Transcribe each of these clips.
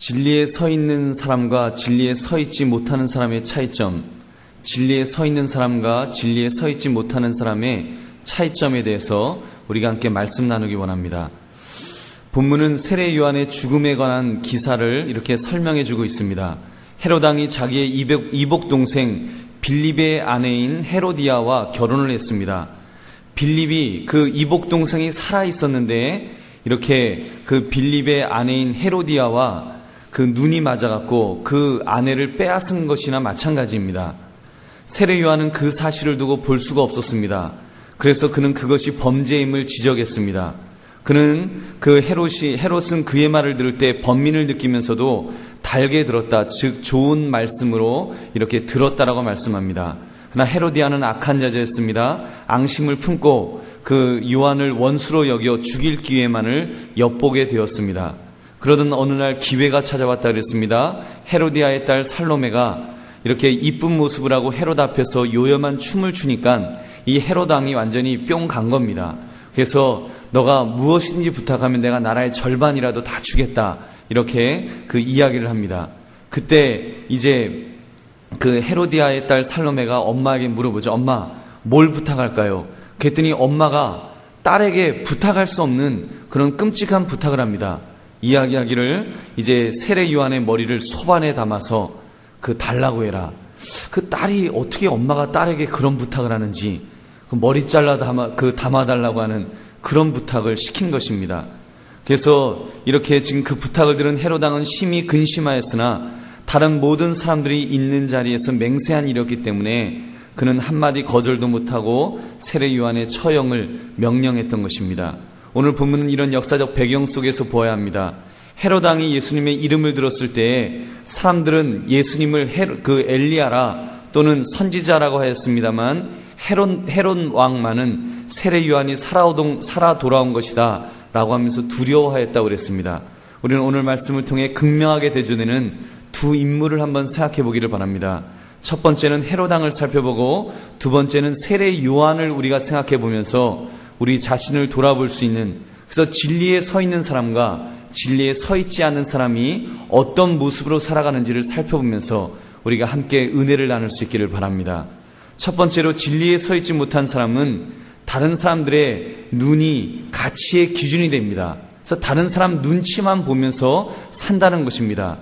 진리에 서 있는 사람과 진리에 서 있지 못하는 사람의 차이점, 진리에 서 있는 사람과 진리에 서 있지 못하는 사람의 차이점에 대해서 우리가 함께 말씀 나누기 원합니다. 본문은 세례 요한의 죽음에 관한 기사를 이렇게 설명해 주고 있습니다. 헤롯 왕이 자기의 이복 동생 빌립의 아내인 헤로디아와 결혼을 했습니다. 빌립이 그 이복 동생이 살아 있었는데 이렇게 그 빌립의 아내인 헤로디아와 그 눈이 맞아갖고 그 아내를 빼앗은 것이나 마찬가지입니다. 세례 요한은 그 사실을 두고 볼 수가 없었습니다. 그래서 그는 그것이 범죄임을 지적했습니다. 그는 그 헤롯은 그의 말을 들을 때 번민을 느끼면서도 달게 들었다, 즉 좋은 말씀으로 이렇게 들었다라고 말씀합니다. 그러나 헤로디아는 악한 자였습니다. 앙심을 품고 그 요한을 원수로 여겨 죽일 기회만을 엿보게 되었습니다. 그러던 어느 날 기회가 찾아왔다 그랬습니다. 헤로디아의 딸 살로메가 이렇게 이쁜 모습을 하고 헤롯 앞에서 요염한 춤을 추니까 이 헤롯 왕이 완전히 뿅 간 겁니다. 그래서 너가 무엇인지 부탁하면 내가 나라의 절반이라도 다 주겠다, 이렇게 그 이야기를 합니다. 그때 이제 그 헤로디아의 딸 살로메가 엄마에게 물어보죠. 엄마, 뭘 부탁할까요? 그랬더니 엄마가 딸에게 부탁할 수 없는 그런 끔찍한 부탁을 합니다. 이야기하기를 이제 세례 요한의 머리를 소반에 담아서 그 달라고 해라. 그 딸이 어떻게 엄마가 딸에게 그런 부탁을 하는지, 그 머리 잘라 담아달라고 하는 그런 부탁을 시킨 것입니다. 그래서 이렇게 지금 그 부탁을 들은 헤롯 왕은 심히 근심하였으나 다른 모든 사람들이 있는 자리에서 맹세한 일이었기 때문에 그는 한마디 거절도 못하고 세례 요한의 처형을 명령했던 것입니다. 오늘 본문은 이런 역사적 배경 속에서 보아야 합니다. 헤롯 왕이 예수님의 이름을 들었을 때 사람들은 예수님을 그 엘리야라 또는 선지자라고 하였습니다만 헤롯 왕만은 세례 요한이 살아 돌아온 것이다 라고 하면서 두려워하였다고 그랬습니다. 우리는 오늘 말씀을 통해 극명하게 대조되는 두 인물을 한번 생각해 보기를 바랍니다. 첫 번째는 헤롯 왕을 살펴보고 두 번째는 세례 요한을 우리가 생각해 보면서 우리 자신을 돌아볼 수 있는, 그래서 진리에 서 있는 사람과 진리에 서 있지 않는 사람이 어떤 모습으로 살아가는지를 살펴보면서 우리가 함께 은혜를 나눌 수 있기를 바랍니다. 첫 번째로 진리에 서 있지 못한 사람은 다른 사람들의 눈이 가치의 기준이 됩니다. 그래서 다른 사람 눈치만 보면서 산다는 것입니다.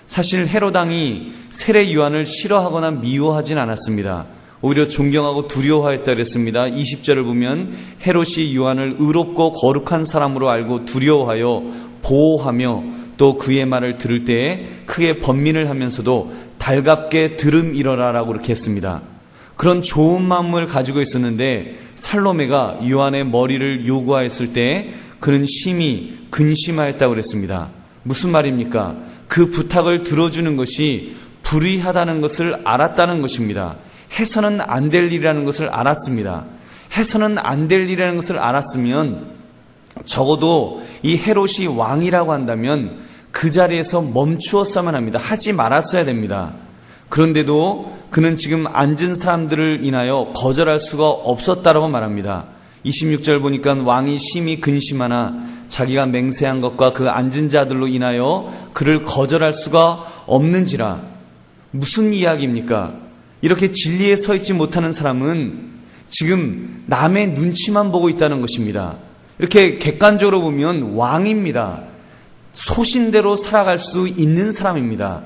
사실 헤롯 왕이 세례 요한을 싫어하거나 미워하진 않았습니다. 오히려 존경하고 두려워하였다 그랬습니다. 20절을 보면 헤롯이 요한을 의롭고 거룩한 사람으로 알고 두려워하여 보호하며 또 그의 말을 들을 때에 크게 번민을 하면서도 달갑게 들음이러라라고 이렇게 했습니다. 그런 좋은 마음을 가지고 있었는데 살로메가 요한의 머리를 요구하였을 때 그는 심히 근심하였다고 그랬습니다. 무슨 말입니까? 그 부탁을 들어주는 것이 불의하다는 것을 알았다는 것입니다. 해서는 안 될 일이라는 것을 알았습니다. 해서는 안 될 일이라는 것을 알았으면 적어도 이 헤롯이 왕이라고 한다면 그 자리에서 멈추었어야만 합니다. 하지 말았어야 됩니다. 그런데도 그는 지금 앉은 사람들을 인하여 거절할 수가 없었다라고 말합니다. 26절 보니까 왕이 심히 근심하나 자기가 맹세한 것과 그 앉은 자들로 인하여 그를 거절할 수가 없는지라. 무슨 이야기입니까? 이렇게 진리에 서 있지 못하는 사람은 지금 남의 눈치만 보고 있다는 것입니다. 이렇게 객관적으로 보면 왕입니다. 소신대로 살아갈 수 있는 사람입니다.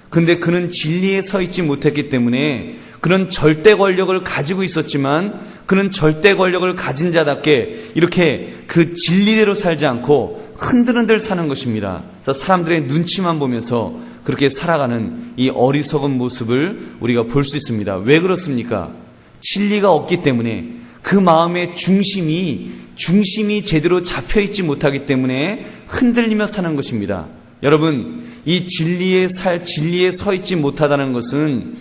그런데 그는 진리에 서 있지 못했기 때문에 그는 절대 권력을 가지고 있었지만 그는 절대 권력을 가진 자답게 이렇게 그 진리대로 살지 않고 흔들흔들 사는 것입니다. 그래서 사람들의 눈치만 보면서 그렇게 살아가는 이 어리석은 모습을 우리가 볼 수 있습니다. 왜 그렇습니까? 진리가 없기 때문에 그 마음의 중심이 제대로 잡혀있지 못하기 때문에 흔들리며 사는 것입니다. 여러분, 이 진리에 서 있지 못하다는 것은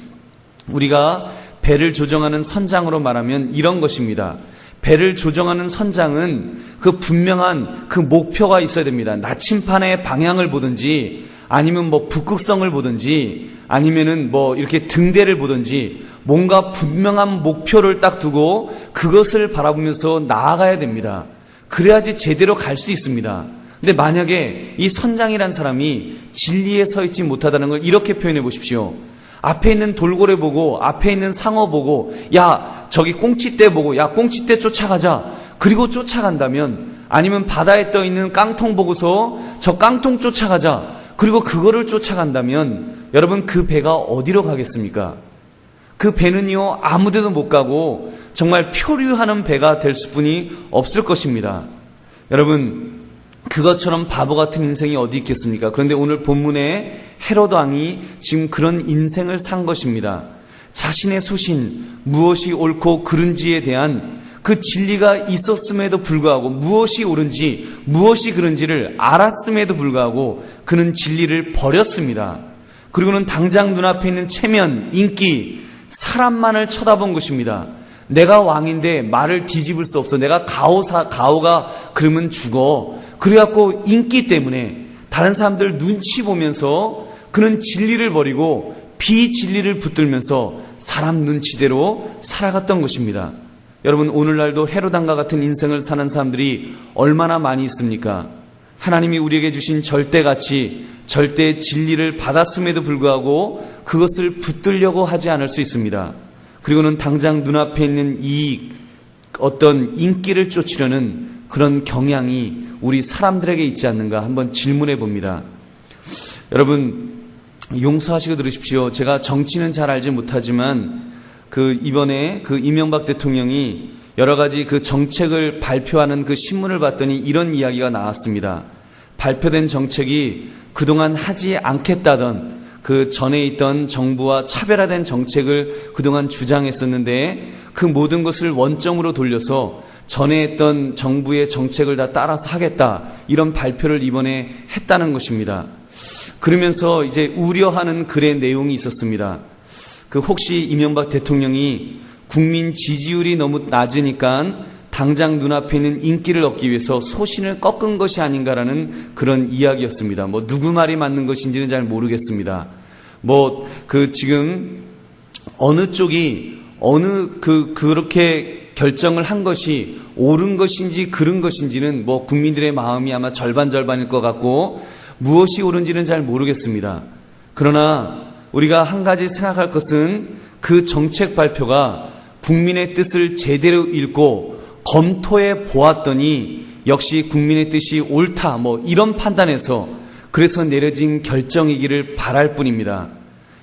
우리가 배를 조정하는 선장으로 말하면 이런 것입니다. 배를 조정하는 선장은 그 분명한 그 목표가 있어야 됩니다. 나침판의 방향을 보든지 아니면 북극성을 보든지 아니면은 이렇게 등대를 보든지 뭔가 분명한 목표를 딱 두고 그것을 바라보면서 나아가야 됩니다. 그래야지 제대로 갈 수 있습니다. 근데 만약에 이 선장이란 사람이 진리에 서 있지 못하다는 걸 이렇게 표현해 보십시오. 앞에 있는 돌고래 보고, 앞에 있는 상어 보고, 야, 저기 꽁치떼 보고, 야, 꽁치떼 쫓아가자. 그리고 쫓아간다면, 아니면 바다에 떠 있는 깡통 보고서 저 깡통 쫓아가자. 그리고 그거를 쫓아간다면, 여러분 그 배가 어디로 가겠습니까? 그 배는요, 아무데도 못 가고 정말 표류하는 배가 될 수뿐이 없을 것입니다. 여러분, 그것처럼 바보 같은 인생이 어디 있겠습니까? 그런데 오늘 본문에 헤롯 왕이 지금 그런 인생을 산 것입니다. 자신의 소신, 무엇이 옳고 그른지에 대한 그 진리가 있었음에도 불구하고, 무엇이 옳은지 무엇이 그른지를 알았음에도 불구하고 그는 진리를 버렸습니다. 그리고는 당장 눈앞에 있는 체면, 인기, 사람만을 쳐다본 것입니다. 내가 왕인데 말을 뒤집을 수 없어. 내가 가오가 그러면 죽어. 그래갖고 인기 때문에 다른 사람들 눈치 보면서 그는 진리를 버리고 비진리를 붙들면서 사람 눈치대로 살아갔던 것입니다. 여러분, 오늘날도 헤롯 왕과 같은 인생을 사는 사람들이 얼마나 많이 있습니까? 하나님이 우리에게 주신 절대가치, 절대의 진리를 받았음에도 불구하고 그것을 붙들려고 하지 않을 수 있습니다. 그리고는 당장 눈앞에 있는 이익, 어떤 인기를 쫓으려는 그런 경향이 우리 사람들에게 있지 않는가 한번 질문해 봅니다. 여러분, 용서하시고 들으십시오. 제가 정치는 잘 알지 못하지만 이번에 이명박 대통령이 여러 가지 그 정책을 발표하는 그 신문을 봤더니 이런 이야기가 나왔습니다. 발표된 정책이 그동안 하지 않겠다던 그 전에 있던 정부와 차별화된 정책을 그동안 주장했었는데 그 모든 것을 원점으로 돌려서 전에 했던 정부의 정책을 다 따라서 하겠다, 이런 발표를 이번에 했다는 것입니다. 그러면서 이제 우려하는 글의 내용이 있었습니다. 혹시 이명박 대통령이 국민 지지율이 너무 낮으니까 당장 눈앞에 있는 인기를 얻기 위해서 소신을 꺾은 것이 아닌가라는 그런 이야기였습니다. 누구 말이 맞는 것인지는 잘 모르겠습니다. 지금 어느 쪽이 그렇게 결정을 한 것이 옳은 것인지 그른 것인지는 국민들의 마음이 아마 절반일 것 같고, 무엇이 옳은지는 잘 모르겠습니다. 그러나 우리가 한 가지 생각할 것은 그 정책 발표가 국민의 뜻을 제대로 읽고 검토해 보았더니 역시 국민의 뜻이 옳다, 이런 판단에서 그래서 내려진 결정이기를 바랄 뿐입니다.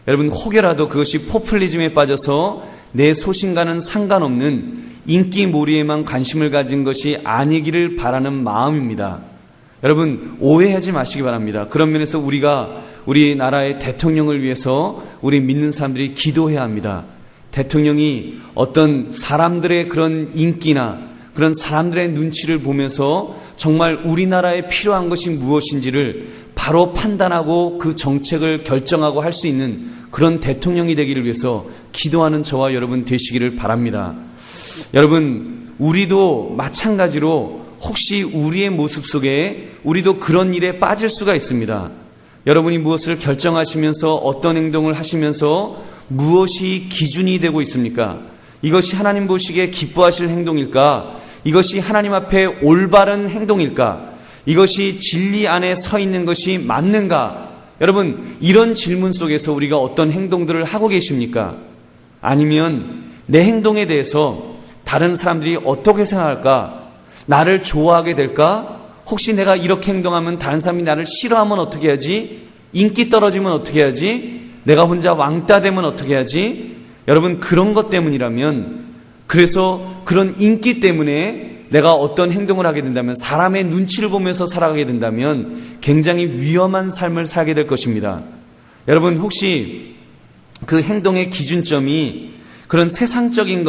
여러분, 혹여라도 그것이 포퓰리즘에 빠져서 내 소신과는 상관없는 인기몰이에만 관심을 가진 것이 아니기를 바라는 마음입니다. 여러분, 오해하지 마시기 바랍니다. 그런 면에서 우리가 우리나라의 대통령을 위해서 우리 믿는 사람들이 기도해야 합니다. 대통령이 어떤 사람들의 그런 인기나 그런 사람들의 눈치를 보면서 정말 우리나라에 필요한 것이 무엇인지를 바로 판단하고 그 정책을 결정하고 할 수 있는 그런 대통령이 되기를 위해서 기도하는 저와 여러분 되시기를 바랍니다. 여러분, 우리도 마찬가지로 혹시 우리의 모습 속에 우리도 그런 일에 빠질 수가 있습니다. 여러분이 무엇을 결정하시면서 어떤 행동을 하시면서 무엇이 기준이 되고 있습니까? 이것이 하나님 보시기에 기뻐하실 행동일까? 이것이 하나님 앞에 올바른 행동일까? 이것이 진리 안에 서 있는 것이 맞는가? 여러분, 이런 질문 속에서 우리가 어떤 행동들을 하고 계십니까? 아니면 내 행동에 대해서 다른 사람들이 어떻게 생각할까? 나를 좋아하게 될까? 혹시 내가 이렇게 행동하면 다른 사람이 나를 싫어하면 어떻게 하지? 인기 떨어지면 어떻게 하지? 내가 혼자 왕따 되면 어떻게 하지? 여러분, 그런 것 때문이라면, 그래서 그런 인기 때문에 내가 어떤 행동을 하게 된다면, 사람의 눈치를 보면서 살아가게 된다면 굉장히 위험한 삶을 살게 될 것입니다. 여러분, 혹시 그 행동의 기준점이 그런 세상적인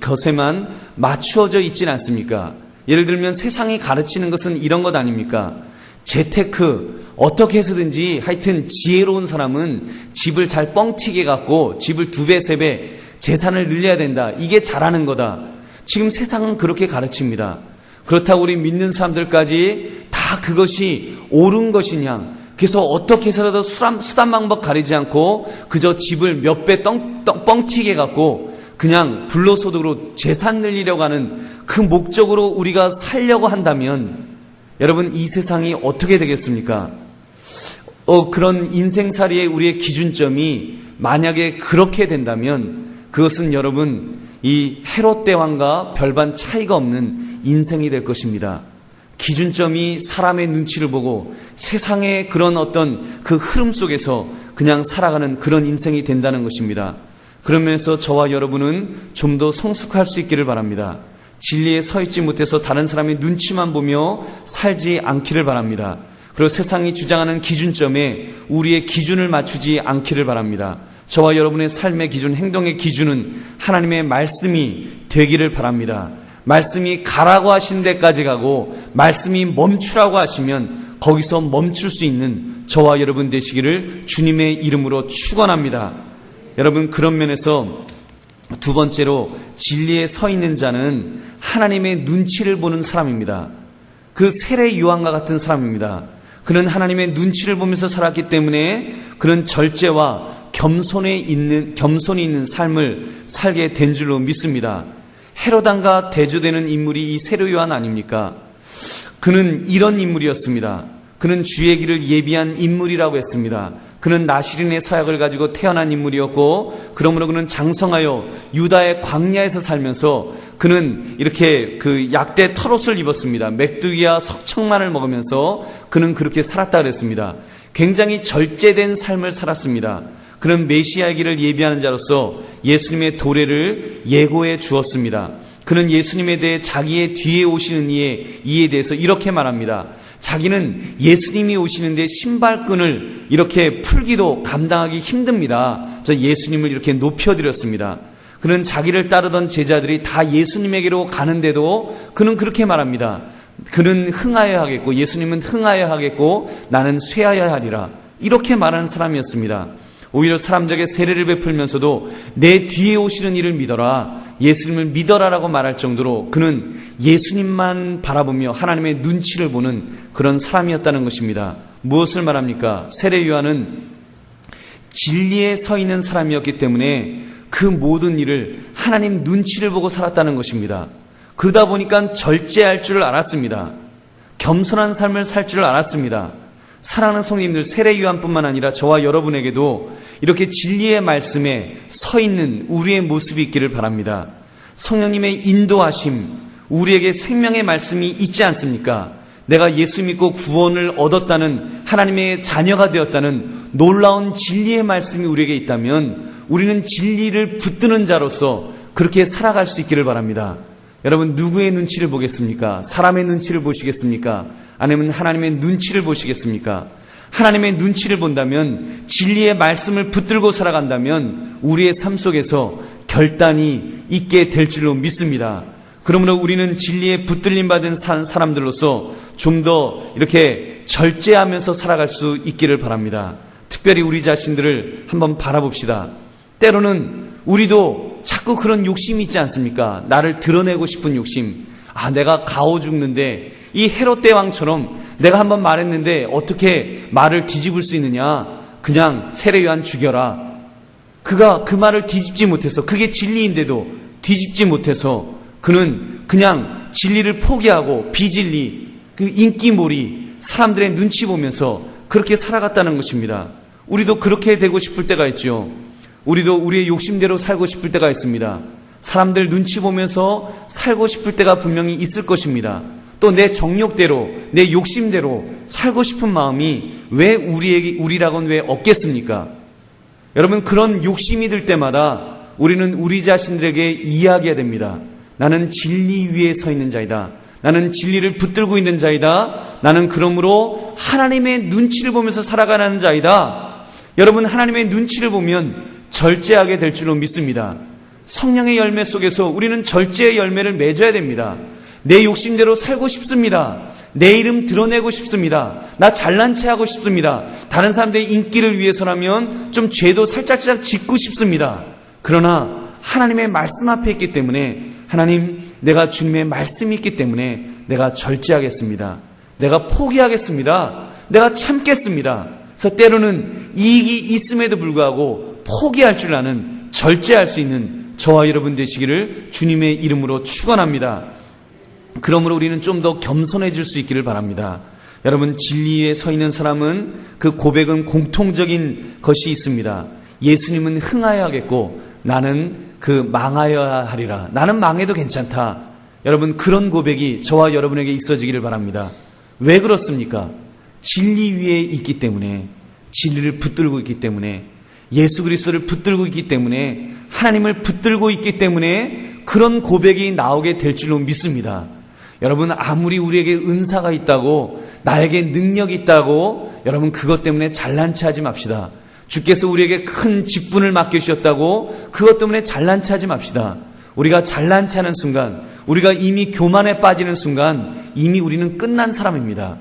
것에만 맞추어져 있지는 않습니까? 예를 들면 세상이 가르치는 것은 이런 것 아닙니까? 재테크, 어떻게 해서든지 하여튼 지혜로운 사람은 집을 잘 뻥튀게 갖고 집을 2배, 3배 재산을 늘려야 된다. 이게 잘하는 거다. 지금 세상은 그렇게 가르칩니다. 그렇다고 우리 믿는 사람들까지 다 그것이 옳은 것이냐? 그래서 어떻게 해서라도 수단 방법 가리지 않고 그저 집을 몇 배 뻥튀게 갖고 그냥 불로소득으로 재산 늘리려고 하는 그 목적으로 우리가 살려고 한다면, 여러분, 이 세상이 어떻게 되겠습니까? 그런 인생살이의 우리의 기준점이 만약에 그렇게 된다면 그것은 여러분, 이 헤롯 대왕과 별반 차이가 없는 인생이 될 것입니다. 기준점이 사람의 눈치를 보고 세상의 그런 어떤 그 흐름 속에서 그냥 살아가는 그런 인생이 된다는 것입니다. 그러면서 저와 여러분은 좀 더 성숙할 수 있기를 바랍니다. 진리에 서 있지 못해서 다른 사람의 눈치만 보며 살지 않기를 바랍니다. 그리고 세상이 주장하는 기준점에 우리의 기준을 맞추지 않기를 바랍니다. 저와 여러분의 삶의 기준, 행동의 기준은 하나님의 말씀이 되기를 바랍니다. 말씀이 가라고 하신 데까지 가고 말씀이 멈추라고 하시면 거기서 멈출 수 있는 저와 여러분 되시기를 주님의 이름으로 축원합니다. 여러분, 그런 면에서 두 번째로 진리에 서 있는 자는 하나님의 눈치를 보는 사람입니다. 그 세례 요한과 같은 사람입니다. 그는 하나님의 눈치를 보면서 살았기 때문에 그는 절제와 겸손이 있는 삶을 살게 된 줄로 믿습니다. 헤로당과 대조되는 인물이 이 세례 요한 아닙니까? 그는 이런 인물이었습니다. 그는 주의 길을 예비한 인물이라고 했습니다. 그는 나시린의 서약을 가지고 태어난 인물이었고, 그러므로 그는 장성하여 유다의 광야에서 살면서 그는 이렇게 그 약대 털옷을 입었습니다. 맥두기와 석청만을 먹으면서 그는 그렇게 살았다 그랬습니다. 굉장히 절제된 삶을 살았습니다. 그는 메시아의 길을 예비하는 자로서 예수님의 도래를 예고해 주었습니다. 그는 예수님에 대해 자기의 뒤에 오시는 이에 대해서 이렇게 말합니다. 자기는 예수님이 오시는데 신발끈을 이렇게 풀기도 감당하기 힘듭니다. 그래서 예수님을 이렇게 높여드렸습니다. 그는 자기를 따르던 제자들이 다 예수님에게로 가는데도 그는 그렇게 말합니다. 그는 흥하여야 하겠고 예수님은 흥하여야 하겠고 나는 쇠하여야 하리라. 이렇게 말하는 사람이었습니다. 오히려 사람들에게 세례를 베풀면서도 내 뒤에 오시는 이를 믿어라, 예수님을 믿어라라고 말할 정도로 그는 예수님만 바라보며 하나님의 눈치를 보는 그런 사람이었다는 것입니다. 무엇을 말합니까? 세례 요한은 진리에 서 있는 사람이었기 때문에 그 모든 일을 하나님 눈치를 보고 살았다는 것입니다. 그러다 보니까 절제할 줄을 알았습니다. 겸손한 삶을 살 줄을 알았습니다. 사랑하는 성도님들, 세례 요한뿐만 아니라 저와 여러분에게도 이렇게 진리의 말씀에 서 있는 우리의 모습이 있기를 바랍니다. 성령님의 인도하심, 우리에게 생명의 말씀이 있지 않습니까? 내가 예수 믿고 구원을 얻었다는, 하나님의 자녀가 되었다는 놀라운 진리의 말씀이 우리에게 있다면 우리는 진리를 붙드는 자로서 그렇게 살아갈 수 있기를 바랍니다. 여러분, 누구의 눈치를 보겠습니까? 사람의 눈치를 보시겠습니까? 아니면 하나님의 눈치를 보시겠습니까? 하나님의 눈치를 본다면, 진리의 말씀을 붙들고 살아간다면 우리의 삶 속에서 결단이 있게 될 줄로 믿습니다. 그러므로 우리는 진리에 붙들림 받은 사람들로서 좀 더 이렇게 절제하면서 살아갈 수 있기를 바랍니다. 특별히 우리 자신들을 한번 바라봅시다. 때로는 우리도 자꾸 그런 욕심이 있지 않습니까? 나를 드러내고 싶은 욕심. 내가 가오 죽는데 이 헤롯 대왕처럼 내가 한번 말했는데 어떻게 말을 뒤집을 수 있느냐? 그냥 세례 요한 죽여라. 그가 그 말을 뒤집지 못해서, 그게 진리인데도 뒤집지 못해서 그는 그냥 진리를 포기하고 비진리, 그 인기몰이, 사람들의 눈치 보면서 그렇게 살아갔다는 것입니다. 우리도 그렇게 되고 싶을 때가 있죠. 우리도 우리의 욕심대로 살고 싶을 때가 있습니다. 사람들 눈치 보면서 살고 싶을 때가 분명히 있을 것입니다. 또 내 정욕대로, 내 욕심대로 살고 싶은 마음이 왜 우리라고는 왜 없겠습니까? 여러분, 그런 욕심이 들 때마다 우리는 우리 자신들에게 이야기해야 됩니다. 나는 진리 위에 서 있는 자이다. 나는 진리를 붙들고 있는 자이다. 나는 그러므로 하나님의 눈치를 보면서 살아가는 자이다. 여러분, 하나님의 눈치를 보면 절제하게 될 줄로 믿습니다. 성령의 열매 속에서 우리는 절제의 열매를 맺어야 됩니다. 내 욕심대로 살고 싶습니다. 내 이름 드러내고 싶습니다. 나 잘난 체 하고 싶습니다. 다른 사람들의 인기를 위해서라면 좀 죄도 살짝 짓고 싶습니다. 그러나 하나님의 말씀 앞에 있기 때문에, 하나님, 내가 주님의 말씀이 있기 때문에 내가 절제하겠습니다. 내가 포기하겠습니다. 내가 참겠습니다. 그래서 때로는 이익이 있음에도 불구하고 포기할 줄 아는, 절제할 수 있는 저와 여러분 되시기를 주님의 이름으로 축원합니다. 그러므로 우리는 좀 더 겸손해질 수 있기를 바랍니다. 여러분, 진리에 서 있는 사람은 그 고백은 공통적인 것이 있습니다. 예수님은 흥하여야겠고 나는 그 망하여야 하리라. 나는 망해도 괜찮다. 여러분, 그런 고백이 저와 여러분에게 있어지기를 바랍니다. 왜 그렇습니까? 진리 위에 있기 때문에, 진리를 붙들고 있기 때문에, 예수 그리스도를 붙들고 있기 때문에, 하나님을 붙들고 있기 때문에 그런 고백이 나오게 될 줄로 믿습니다. 여러분, 아무리 우리에게 은사가 있다고, 나에게 능력이 있다고, 여러분 그것 때문에 잘난 체하지 맙시다. 주께서 우리에게 큰 직분을 맡겨주셨다고 그것 때문에 잘난 체하지 맙시다. 우리가 잘난 체하는 순간, 우리가 이미 교만에 빠지는 순간 이미 우리는 끝난 사람입니다.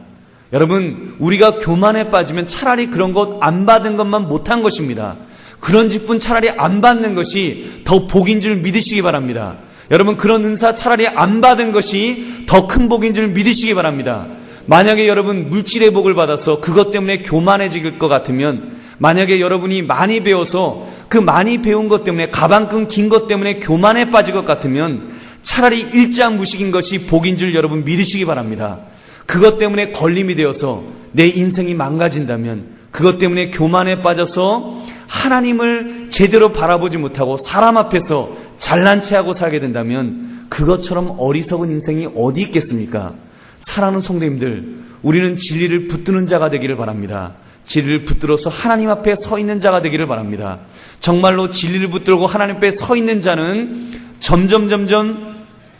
여러분, 우리가 교만에 빠지면 차라리 그런 것 안 받은 것만 못한 것입니다. 그런 직분 차라리 안 받는 것이 더 복인 줄 믿으시기 바랍니다. 여러분, 그런 은사 차라리 안 받은 것이 더 큰 복인 줄 믿으시기 바랍니다. 만약에 여러분 물질의 복을 받아서 그것 때문에 교만해질 것 같으면, 만약에 여러분이 많이 배워서 그 많이 배운 것 때문에 가방끈 긴 것 때문에 교만에 빠질 것 같으면 차라리 일장무식인 것이 복인 줄 여러분 믿으시기 바랍니다. 그것 때문에 걸림이 되어서 내 인생이 망가진다면, 그것 때문에 교만에 빠져서 하나님을 제대로 바라보지 못하고 사람 앞에서 잘난 체하고 살게 된다면 그것처럼 어리석은 인생이 어디 있겠습니까? 사랑하는 성도님들, 우리는 진리를 붙드는 자가 되기를 바랍니다. 진리를 붙들어서 하나님 앞에 서 있는 자가 되기를 바랍니다. 정말로 진리를 붙들고 하나님 앞에 서 있는 자는 점점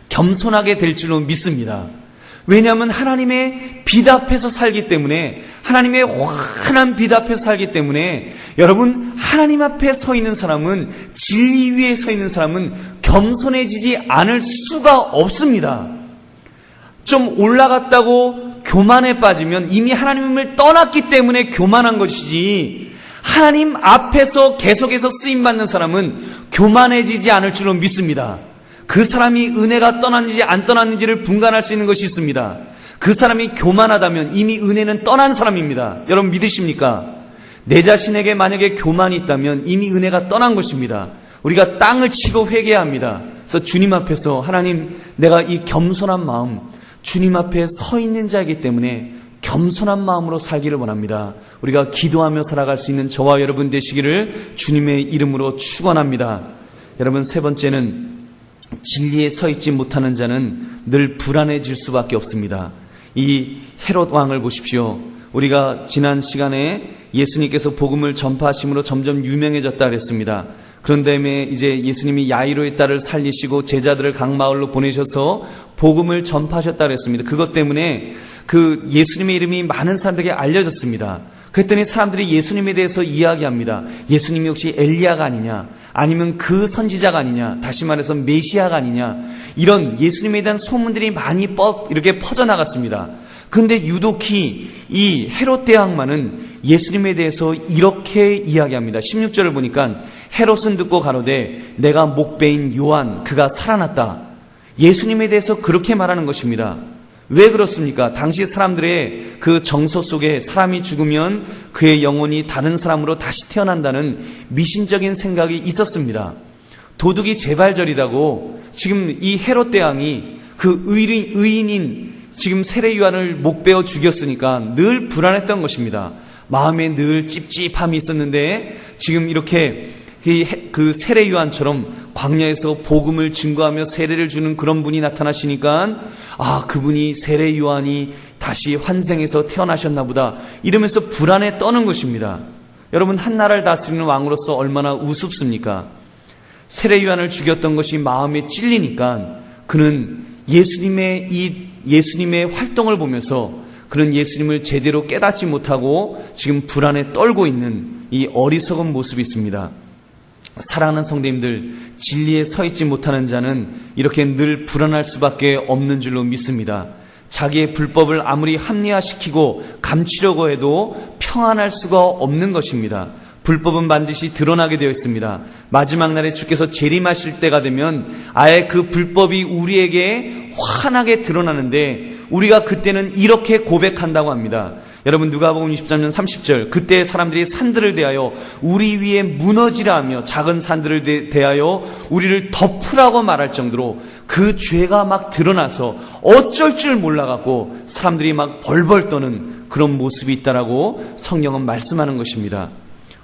겸손하게 될 줄로 믿습니다. 왜냐하면 하나님의 빛 앞에서 살기 때문에, 하나님의 환한 빛 앞에서 살기 때문에, 여러분, 하나님 앞에 서 있는 사람은, 진리 위에 서 있는 사람은 겸손해지지 않을 수가 없습니다. 좀 올라갔다고 교만에 빠지면 이미 하나님을 떠났기 때문에 교만한 것이지, 하나님 앞에서 계속해서 쓰임받는 사람은 교만해지지 않을 줄로 믿습니다. 그 사람이 은혜가 떠났는지 안 떠났는지를 분간할 수 있는 것이 있습니다. 그 사람이 교만하다면 이미 은혜는 떠난 사람입니다. 여러분 믿으십니까? 내 자신에게 만약에 교만이 있다면 이미 은혜가 떠난 것입니다. 우리가 땅을 치고 회개해야 합니다. 그래서 주님 앞에서, 하나님, 내가 이 겸손한 마음, 주님 앞에 서 있는 자이기 때문에 겸손한 마음으로 살기를 원합니다. 우리가 기도하며 살아갈 수 있는 저와 여러분 되시기를 주님의 이름으로 축원합니다. 여러분, 세 번째는 진리에 서 있지 못하는 자는 늘 불안해질 수밖에 없습니다. 이 헤롯 왕을 보십시오. 우리가 지난 시간에 예수님께서 복음을 전파하심으로 점점 유명해졌다 그랬습니다. 그런 다음에 이제 예수님이 야이로의 딸을 살리시고 제자들을 각 마을로 보내셔서 복음을 전파하셨다 그랬습니다. 그것 때문에 그 예수님의 이름이 많은 사람들에게 알려졌습니다. 그랬더니 사람들이 예수님에 대해서 이야기합니다. 예수님이 혹시 엘리야가 아니냐, 아니면 그 선지자가 아니냐, 다시 말해서 메시아가 아니냐, 이런 예수님에 대한 소문들이 많이 이렇게 퍼져나갔습니다. 그런데 유독히 이 헤롯 대왕만은 예수님에 대해서 이렇게 이야기합니다. 16절을 보니까 헤롯은 듣고 가로되 내가 목배인 요한 그가 살아났다. 예수님에 대해서 그렇게 말하는 것입니다. 왜 그렇습니까? 당시 사람들의 그 정서 속에 사람이 죽으면 그의 영혼이 다른 사람으로 다시 태어난다는 미신적인 생각이 있었습니다. 도둑이 재발절이라고 지금 이 헤롯 대왕이 그 의인인 지금 세례 요한을 목베어 죽였으니까 늘 불안했던 것입니다. 마음에 늘 찝찝함이 있었는데 지금 이렇게 그 세례 요한처럼 광야에서 복음을 증거하며 세례를 주는 그런 분이 나타나시니까 그분이 세례 요한이 다시 환생해서 태어나셨나 보다 이러면서 불안에 떠는 것입니다. 여러분, 한 나라를 다스리는 왕으로서 얼마나 우습습니까? 세례 요한을 죽였던 것이 마음에 찔리니까 그는 예수님의 활동을 보면서 그는 예수님을 제대로 깨닫지 못하고 지금 불안에 떨고 있는 이 어리석은 모습이 있습니다. 사랑하는 성도님들, 진리에 서 있지 못하는 자는 이렇게 늘 불안할 수밖에 없는 줄로 믿습니다. 자기의 불법을 아무리 합리화시키고 감추려고 해도 평안할 수가 없는 것입니다. 불법은 반드시 드러나게 되어 있습니다. 마지막 날에 주께서 재림하실 때가 되면 아예 그 불법이 우리에게 환하게 드러나는데 우리가 그때는 이렇게 고백한다고 합니다. 여러분 누가복음 23년 30절 그때 사람들이 산들을 대하여 우리 위에 무너지라 하며 작은 산들을 대하여 우리를 덮으라고 말할 정도로 그 죄가 막 드러나서 어쩔 줄 몰라갖고 사람들이 막 벌벌 떠는 그런 모습이 있다라고 성경은 말씀하는 것입니다.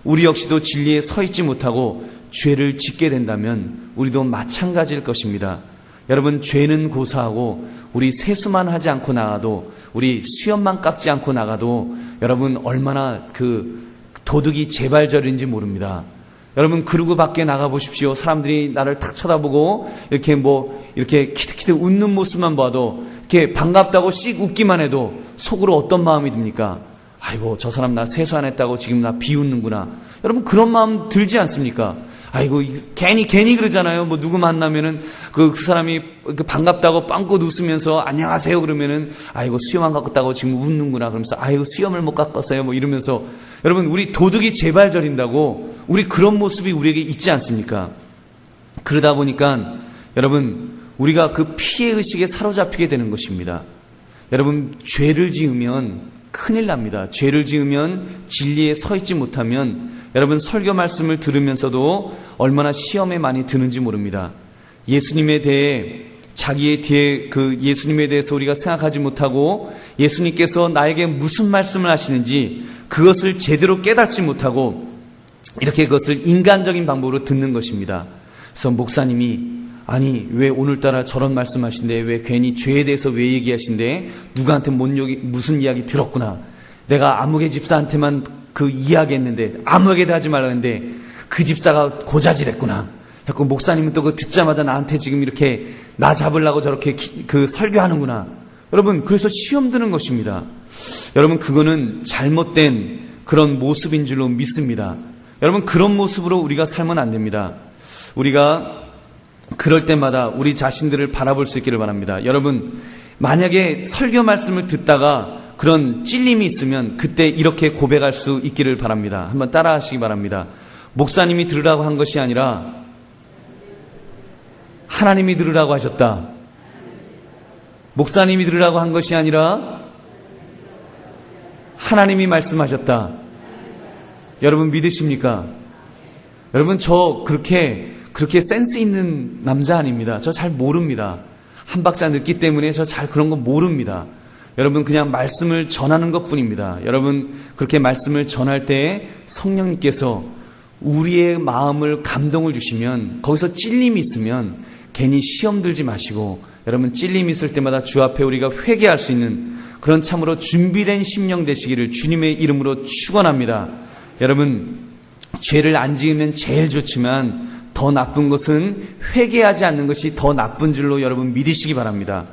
우리 역시도 진리에 서 있지 못하고 죄를 짓게 된다면 우리도 마찬가지일 것입니다. 여러분 죄는 고사하고 우리 세수만 하지 않고 나가도 우리 수염만 깎지 않고 나가도 여러분 얼마나 그 도둑이 재발절인지 모릅니다. 여러분 그러고 밖에 나가보십시오. 사람들이 나를 탁 쳐다보고 이렇게 키득키득 웃는 모습만 봐도 이렇게 반갑다고 씩 웃기만 해도 속으로 어떤 마음이 듭니까? 아이고 저 사람 나 세수 안 했다고 지금 나 비웃는구나. 여러분 그런 마음 들지 않습니까? 아이고 괜히 그러잖아요. 뭐 누구 만나면은 그 사람이 반갑다고 빵긋 웃으면서 안녕하세요 그러면은 아이고 수염 안 깎았다고 지금 웃는구나. 그러면서 아이고 수염을 못 깎았어요 뭐 이러면서 여러분 우리 도둑이 재발절인다고 우리 그런 모습이 우리에게 있지 않습니까? 그러다 보니까 여러분 우리가 그 피해 의식에 사로잡히게 되는 것입니다. 여러분 죄를 지으면 큰일 납니다. 죄를 지으면 진리에 서 있지 못하면 여러분 설교 말씀을 들으면서도 얼마나 시험에 많이 드는지 모릅니다. 예수님에 대해 자기의 뒤에 그 예수님에 대해서 우리가 생각하지 못하고 예수님께서 나에게 무슨 말씀을 하시는지 그것을 제대로 깨닫지 못하고 이렇게 그것을 인간적인 방법으로 듣는 것입니다. 그래서 목사님이 아니 왜 오늘따라 저런 말씀하신데 왜 괜히 죄에 대해서 왜 얘기하신데 누구한테 무슨 이야기 들었구나. 내가 아무개 집사한테만 그 이야기했는데 아무에게도 하지 말라는데 그 집사가 고자질했구나. 그래서 목사님은 또 그 듣자마자 나한테 지금 이렇게 나 잡으려고 저렇게 그 설교하는구나. 여러분 그래서 시험 드는 것입니다. 여러분 그거는 잘못된 그런 모습인 줄로 믿습니다. 여러분 그런 모습으로 우리가 살면 안 됩니다. 우리가 그럴 때마다 우리 자신들을 바라볼 수 있기를 바랍니다. 여러분 만약에 설교 말씀을 듣다가 그런 찔림이 있으면 그때 이렇게 고백할 수 있기를 바랍니다. 한번 따라 하시기 바랍니다. 목사님이 들으라고 한 것이 아니라 하나님이 들으라고 하셨다. 목사님이 들으라고 한 것이 아니라 하나님이 말씀하셨다. 여러분 믿으십니까? 여러분 저 그렇게 센스 있는 남자 아닙니다. 저 잘 모릅니다. 한 박자 늦기 때문에 저 잘 그런 거 모릅니다. 여러분 그냥 말씀을 전하는 것뿐입니다. 여러분 그렇게 말씀을 전할 때 성령님께서 우리의 마음을 감동을 주시면 거기서 찔림이 있으면 괜히 시험 들지 마시고 여러분 찔림이 있을 때마다 주 앞에 우리가 회개할 수 있는 그런 참으로 준비된 심령 되시기를 주님의 이름으로 축원합니다. 여러분 죄를 안 지으면 제일 좋지만 더 나쁜 것은 회개하지 않는 것이 더 나쁜 줄로 여러분 믿으시기 바랍니다.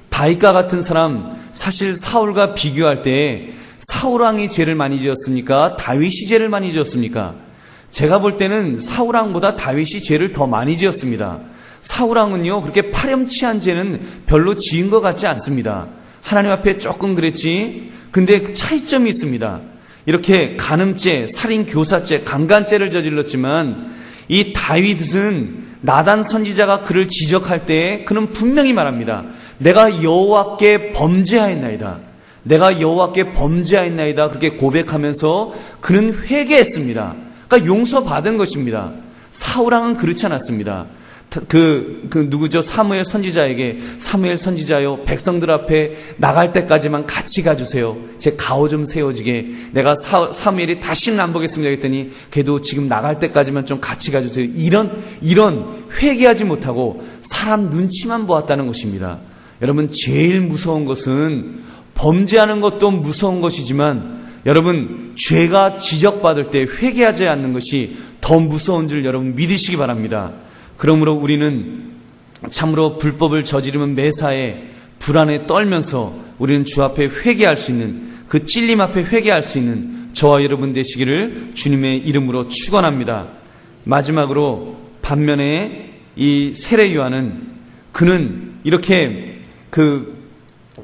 다윗과 같은 사람 사실 사울과 비교할 때 사울왕이 죄를 많이 지었습니까? 다윗이 죄를 많이 지었습니까? 제가 볼 때는 사울왕보다 다윗이 죄를 더 많이 지었습니다. 사울왕은요 그렇게 파렴치한 죄는 별로 지은 것 같지 않습니다. 하나님 앞에 조금 그랬지. 근데 그 차이점이 있습니다. 이렇게 간음죄, 살인, 교사죄, 강간죄를 저질렀지만 이 다윗은 나단 선지자가 그를 지적할 때 그는 분명히 말합니다. 내가 여호와께 범죄하였나이다. 내가 여호와께 범죄하였나이다. 그렇게 고백하면서 그는 회개했습니다. 그러니까 용서받은 것입니다. 사울왕은 그렇지 않았습니다. 누구죠? 사무엘 선지자에게 사무엘 선지자여 백성들 앞에 나갈 때까지만 같이 가주세요. 제 가오 좀 세워지게. 내가 사무엘이 다시는 안 보겠습니다. 그랬더니 걔도 지금 나갈 때까지만 좀 같이 가주세요. 이런 회개하지 못하고 사람 눈치만 보았다는 것입니다. 여러분 제일 무서운 것은 범죄하는 것도 무서운 것이지만 여러분 죄가 지적받을 때 회개하지 않는 것이 더 무서운 줄 여러분 믿으시기 바랍니다. 그러므로 우리는 참으로 불법을 저지르면 매사에 불안에 떨면서 우리는 주 앞에 회개할 수 있는 그 찔림 앞에 회개할 수 있는 저와 여러분 되시기를 주님의 이름으로 축원합니다. 마지막으로 반면에 이 세례 요한은 그는 이렇게 그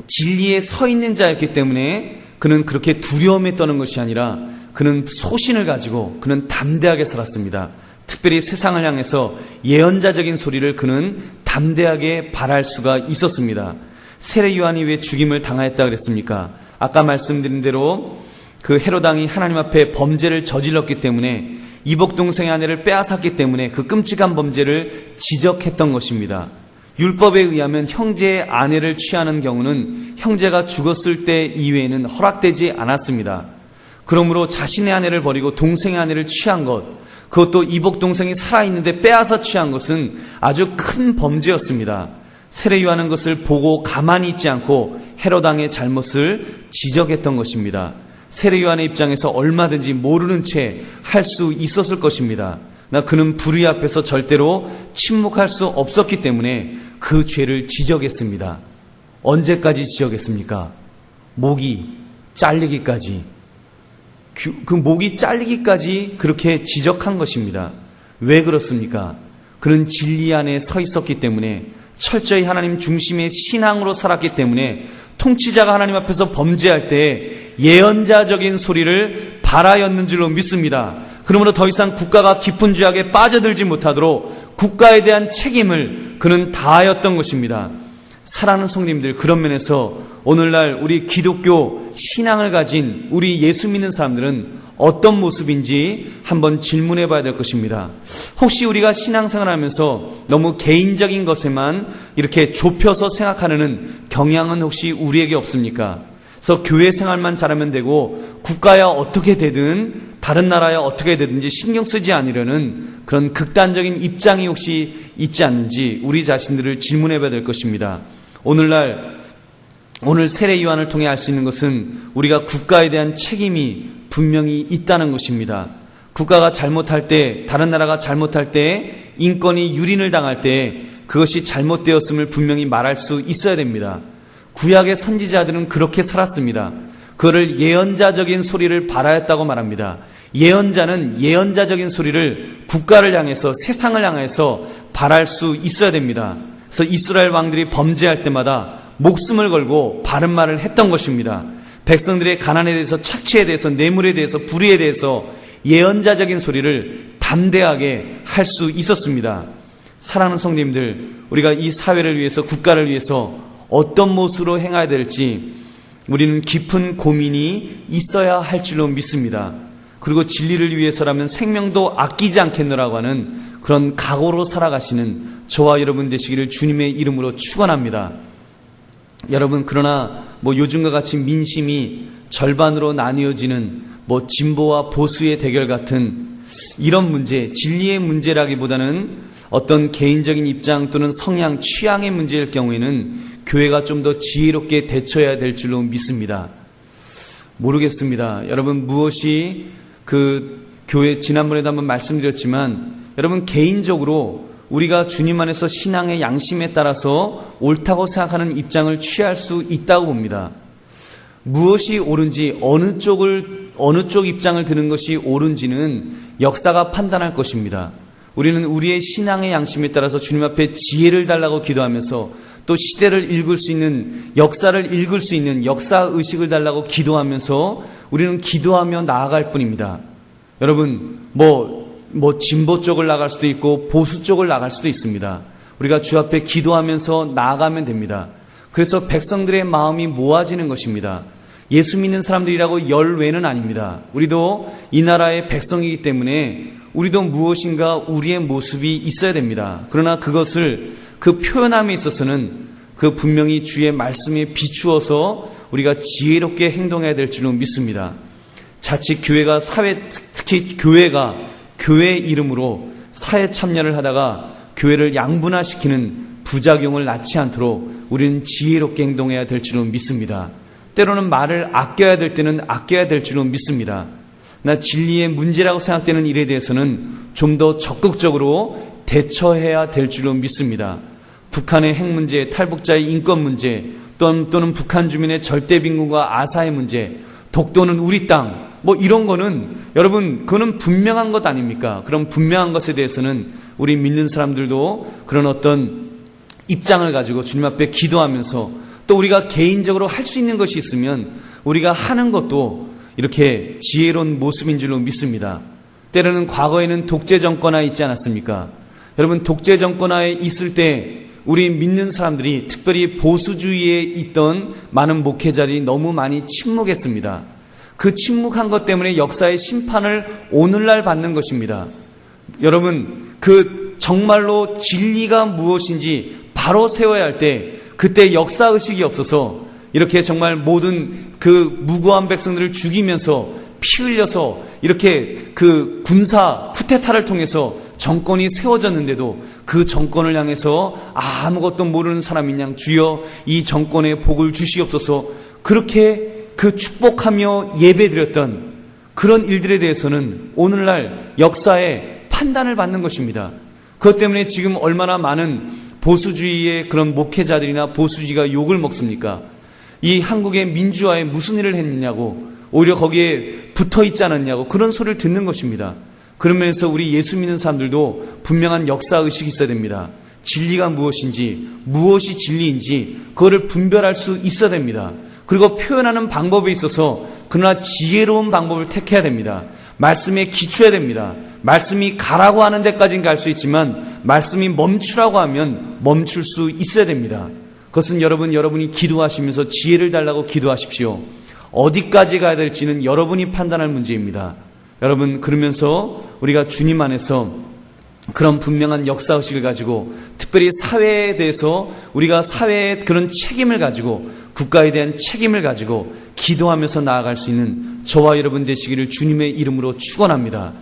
진리에 서 있는 자였기 때문에 그는 그렇게 두려움에 떠는 것이 아니라 그는 소신을 가지고 그는 담대하게 살았습니다. 특별히 세상을 향해서 예언자적인 소리를 그는 담대하게 발할 수가 있었습니다. 세례 요한이 왜 죽임을 당하였다 그랬습니까? 아까 말씀드린 대로 그 헤롯 왕이 하나님 앞에 범죄를 저질렀기 때문에 이복 동생의 아내를 빼앗았기 때문에 그 끔찍한 범죄를 지적했던 것입니다. 율법에 의하면 형제의 아내를 취하는 경우는 형제가 죽었을 때 이외에는 허락되지 않았습니다. 그러므로 자신의 아내를 버리고 동생의 아내를 취한 것, 그것도 이복 동생이 살아있는데 빼앗아 취한 것은 아주 큰 범죄였습니다. 세례 요한은 것을 보고 가만히 있지 않고 헤롯 왕의 잘못을 지적했던 것입니다. 세례 요한의 입장에서 얼마든지 모르는 채 할 수 있었을 것입니다. 그는 불의 앞에서 절대로 침묵할 수 없었기 때문에 그 죄를 지적했습니다. 언제까지 지적했습니까? 목이 잘리기까지. 그 목이 잘리기까지 그렇게 지적한 것입니다. 왜 그렇습니까? 그는 진리 안에 서 있었기 때문에, 철저히 하나님 중심의 신앙으로 살았기 때문에 통치자가 하나님 앞에서 범죄할 때 예언자적인 소리를 발하였는 줄로 믿습니다. 그러므로 더 이상 국가가 깊은 죄악에 빠져들지 못하도록 국가에 대한 책임을 그는 다하였던 것입니다. 사랑하는 성도님들, 그런 면에서 오늘날 우리 기독교 신앙을 가진 우리 예수 믿는 사람들은 어떤 모습인지 한번 질문해 봐야 될 것입니다. 혹시 우리가 신앙생활을 하면서 너무 개인적인 것에만 이렇게 좁혀서 생각하는 경향은 혹시 우리에게 없습니까? 그래서 교회 생활만 잘하면 되고 국가야 어떻게 되든 다른 나라야 어떻게 되든지 신경 쓰지 않으려는 그런 극단적인 입장이 혹시 있지 않는지 우리 자신들을 질문해 봐야 될 것입니다. 오늘 세례 요한을 통해 알 수 있는 것은 우리가 국가에 대한 책임이 분명히 있다는 것입니다. 국가가 잘못할 때, 다른 나라가 잘못할 때, 인권이 유린을 당할 때 그것이 잘못되었음을 분명히 말할 수 있어야 됩니다. 구약의 선지자들은 그렇게 살았습니다. 그거를 예언자적인 소리를 발하였다고 말합니다. 예언자는 예언자적인 소리를 국가를 향해서, 세상을 향해서 발할 수 있어야 됩니다. 그래서 이스라엘 왕들이 범죄할 때마다 목숨을 걸고 바른 말을 했던 것입니다. 백성들의 가난에 대해서, 착취에 대해서, 뇌물에 대해서, 불의에 대해서 예언자적인 소리를 담대하게 할 수 있었습니다. 사랑하는 성도님들, 우리가 이 사회를 위해서, 국가를 위해서 어떤 모습으로 행해야 될지 우리는 깊은 고민이 있어야 할 줄로 믿습니다. 그리고 진리를 위해서라면 생명도 아끼지 않겠노라고 하는 그런 각오로 살아가시는 저와 여러분 되시기를 주님의 이름으로 축원합니다. 여러분, 그러나 요즘과 같이 민심이 절반으로 나뉘어지는 진보와 보수의 대결 같은 이런 문제, 진리의 문제라기보다는 어떤 개인적인 입장 또는 성향, 취향의 문제일 경우에는 교회가 좀 더 지혜롭게 대처해야 될 줄로 믿습니다. 모르겠습니다. 여러분, 무엇이 교회, 지난번에도 한번 말씀드렸지만 여러분, 개인적으로 우리가 주님 안에서 신앙의 양심에 따라서 옳다고 생각하는 입장을 취할 수 있다고 봅니다. 무엇이 옳은지, 어느 쪽 입장을 드는 것이 옳은지는 역사가 판단할 것입니다. 우리는 우리의 신앙의 양심에 따라서 주님 앞에 지혜를 달라고 기도하면서 또 시대를 읽을 수 있는, 역사를 읽을 수 있는 역사의식을 달라고 기도하면서 우리는 기도하며 나아갈 뿐입니다. 여러분, 진보 쪽을 나갈 수도 있고 보수 쪽을 나갈 수도 있습니다. 우리가 주 앞에 기도하면서 나아가면 됩니다. 그래서 백성들의 마음이 모아지는 것입니다. 예수 믿는 사람들이라고 열외는 아닙니다. 우리도 이 나라의 백성이기 때문에 우리도 무엇인가 우리의 모습이 있어야 됩니다. 그러나 그것을 그 표현함에 있어서는 분명히 주의 말씀에 비추어서 우리가 지혜롭게 행동해야 될 줄로 믿습니다. 자칫 교회가 특히 교회가 교회 이름으로 사회 참여를 하다가 교회를 양분화시키는 부작용을 낳지 않도록 우리는 지혜롭게 행동해야 될 줄로 믿습니다. 때로는 말을 아껴야 될 때는 아껴야 될 줄로 믿습니다. 나 진리의 문제라고 생각되는 일에 대해서는 좀 더 적극적으로 대처해야 될 줄로 믿습니다. 북한의 핵 문제, 탈북자의 인권 문제, 또는 북한 주민의 절대 빈곤과 아사의 문제, 독도는 우리 땅, 이런 거는 여러분, 그거는 분명한 것 아닙니까? 그런 분명한 것에 대해서는 우리 믿는 사람들도 그런 어떤 입장을 가지고 주님 앞에 기도하면서 또 우리가 개인적으로 할 수 있는 것이 있으면 우리가 하는 것도 이렇게 지혜로운 모습인 줄로 믿습니다. 때로는 과거에는 독재 정권하에 있지 않았습니까? 여러분, 독재 정권하에 있을 때 우리 믿는 사람들이, 특별히 보수주의에 있던 많은 목회자들이 너무 많이 침묵했습니다. 그 침묵한 것 때문에 역사의 심판을 오늘날 받는 것입니다. 여러분, 그 정말로 진리가 무엇인지 바로 세워야 할 때, 그때 역사의식이 없어서 이렇게 정말 모든 그 무고한 백성들을 죽이면서 피 흘려서 이렇게 그 군사 쿠데타를 통해서 정권이 세워졌는데도 그 정권을 향해서 아무것도 모르는 사람인 양 주여 이 정권에 복을 주시옵소서, 그렇게 그 축복하며 예배드렸던 그런 일들에 대해서는 오늘날 역사의 판단을 받는 것입니다. 그것 때문에 지금 얼마나 많은 보수주의의 그런 목회자들이나 보수주의가 욕을 먹습니까? 이 한국의 민주화에 무슨 일을 했느냐고, 오히려 거기에 붙어 있지 않았냐고 그런 소리를 듣는 것입니다. 그러면서 우리 예수 믿는 사람들도 분명한 역사의식이 있어야 됩니다. 진리가 무엇인지, 무엇이 진리인지 그거를 분별할 수 있어야 됩니다. 그리고 표현하는 방법에 있어서 그러나 지혜로운 방법을 택해야 됩니다. 말씀에 기초해야 됩니다. 말씀이 가라고 하는 데까지는 갈 수 있지만 말씀이 멈추라고 하면 멈출 수 있어야 됩니다. 그것은 여러분이 기도하시면서 지혜를 달라고 기도하십시오. 어디까지 가야 될지는 여러분이 판단할 문제입니다. 여러분, 그러면서 우리가 주님 안에서 그런 분명한 역사의식을 가지고, 특별히 사회에 대해서 우리가 사회의 그런 책임을 가지고, 국가에 대한 책임을 가지고 기도하면서 나아갈 수 있는 저와 여러분 되시기를 주님의 이름으로 축원합니다.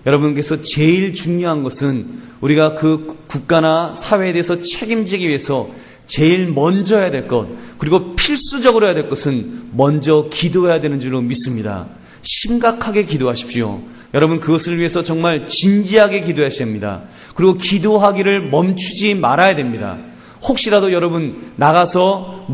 여러분께서 제일 중요한 것은 우리가 그 국가나 사회에 대해서 책임지기 위해서 제일 먼저 해야 될 것, 그리고 필수적으로 해야 될 것은 먼저 기도해야 되는 줄로 믿습니다. 심각하게 기도하십시오. 여러분, 그것을 위해서 정말 진지하게 기도하셔야 합니다. 그리고 기도하기를 멈추지 말아야 됩니다. 혹시라도 여러분 나가서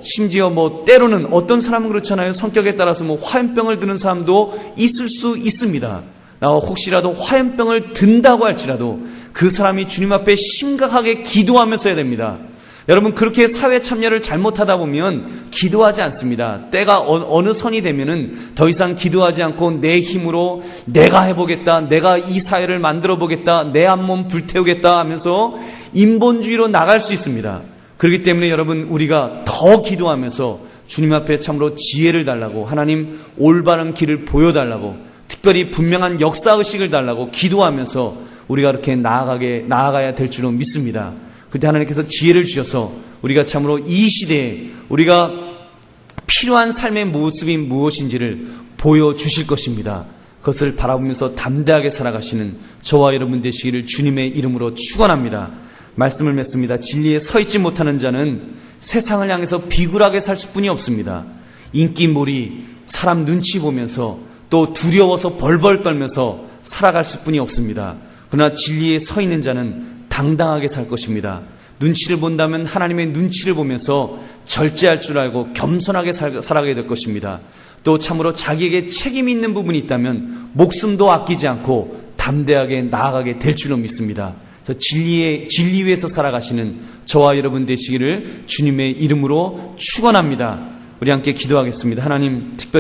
심지어 때로는 어떤 사람은 그렇잖아요. 성격에 따라서 화염병을 드는 사람도 있을 수 있습니다. 혹시라도 화염병을 든다고 할지라도 그 사람이 주님 앞에 심각하게 기도하면서 해야 됩니다. 여러분, 그렇게 사회 참여를 잘못하다 보면 기도하지 않습니다. 때가 어느 선이 되면은 더 이상 기도하지 않고 내 힘으로 내가 해보겠다, 내가 이 사회를 만들어 보겠다, 내 한 몸 불태우겠다 하면서 인본주의로 나갈 수 있습니다. 그렇기 때문에 여러분, 우리가 더 기도하면서 주님 앞에 참으로 지혜를 달라고, 하나님 올바른 길을 보여달라고, 특별히 분명한 역사의식을 달라고 기도하면서 우리가 이렇게 나아가야 될 줄로 믿습니다. 그때 하나님께서 지혜를 주셔서 우리가 참으로 이 시대에 우리가 필요한 삶의 모습이 무엇인지를 보여주실 것입니다. 그것을 바라보면서 담대하게 살아가시는 저와 여러분 되시기를 주님의 이름으로 축원합니다. 말씀을 맺습니다. 진리에 서 있지 못하는 자는 세상을 향해서 비굴하게 살 수뿐이 없습니다. 인기몰이, 사람 눈치 보면서 또 두려워서 벌벌 떨면서 살아갈 수뿐이 없습니다. 그러나 진리에 서 있는 자는 당당하게 살 것입니다. 눈치를 본다면 하나님의 눈치를 보면서 절제할 줄 알고 겸손하게 살아가게 될 것입니다. 또 참으로 자기에게 책임이 있는 부분이 있다면 목숨도 아끼지 않고 담대하게 나아가게 될 줄로 믿습니다. 진리 위에서 살아가시는 저와 여러분 되시기를 주님의 이름으로 축원합니다. 우리 함께 기도하겠습니다. 하나님, 특별히